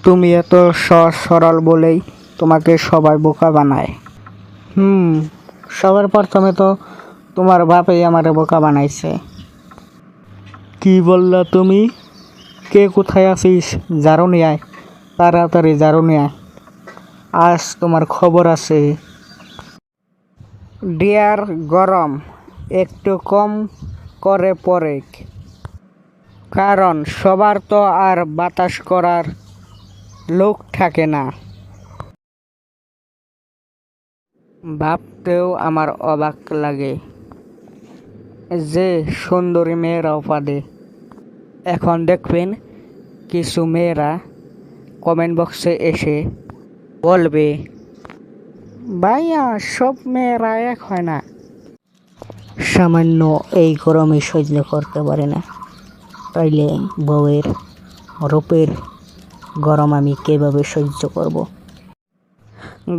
তুমি এত সহজ সরল বলেই তোমাকে সবাই বোকা বানায়। সবার প্রথমে তো তোমার বাপই আমারে বোকা বানাইছে। কি বললা তুমি? কে কোথায় আছিস? ঝাড়ু নিয়ে আয়, তাড়াতাড়ি ঝাড়ু নিয়ে আয়, আজ তোমার খবর আছে। ডিয়ার গরম একটু কম করে পড়ে, কারণ সবার তো আর বাতাস করার লোক থাকে না। ভাবতেও আমার অবাক লাগে যে সুন্দরী মেয়েরাও পারে। এখন দেখবেন কিছু মেয়েরা কমেন্ট বক্সে এসে বলবে, ভাইয়া সব মেয়েরা এক হয় না। সামান্য এই গরমে সহ্য করতে পারে না, তাইলে বউয়ের রূপের গরম আমি কিভাবে সহ্য করব?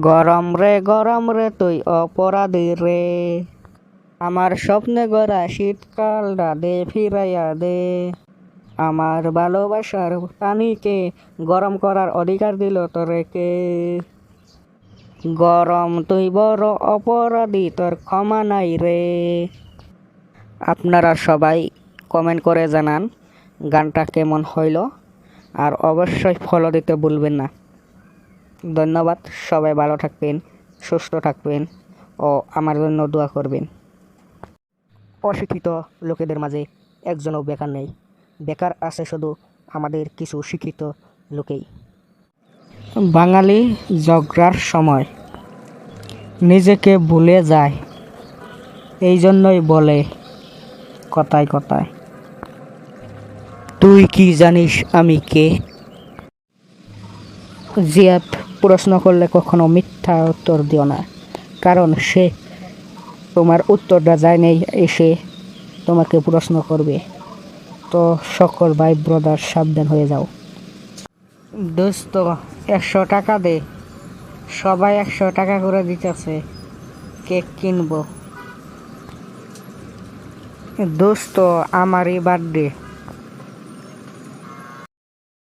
গরম রে তুই অপরাধী রে, আমার স্বপ্নে গড়া শীতকালটা দে ফিরাইয়া দে। আমার ভালোবাসার পানিকে গরম করার অধিকার দিল তোরে কে? গরম তুই বড় অপরাধী, তোর ক্ষমা নাই রে। আপনারা সবাই কমেন্ট করে জানান গানটা কেমন হইল, আর অবশ্যই ফলো দিতে ভুলবেন না। ধন্যবাদ। সবাই ভালো থাকবেন, সুস্থ থাকবেন ও আমার জন্য দোয়া করবেন। অশিক্ষিত লোকেদের মাঝে একজনও বেকার নেই, বেকার আছে শুধু আমাদের কিছু শিক্ষিত লোকেই। বাঙালি ঝগড়ার সময় নিজেকে ভুলে যায়, এই জন্যই বলে কথায় কথায়, তুই কি জানিস আমি কে? জিয়াদ প্রশ্ন করলে কখনো মিথ্যা উত্তর দিও না, কারণ সে তোমার উত্তরটা যায় নেই, এসে তোমাকে প্রশ্ন করবে। তো সকল ভাই ব্রাদার সাবধান হয়ে যাও। দোস্ত 100 টাকা দে, সবাই 100 টাকা করে দিতেছে, কেক কিনবো। দোস্ত আমারই বার্থডে।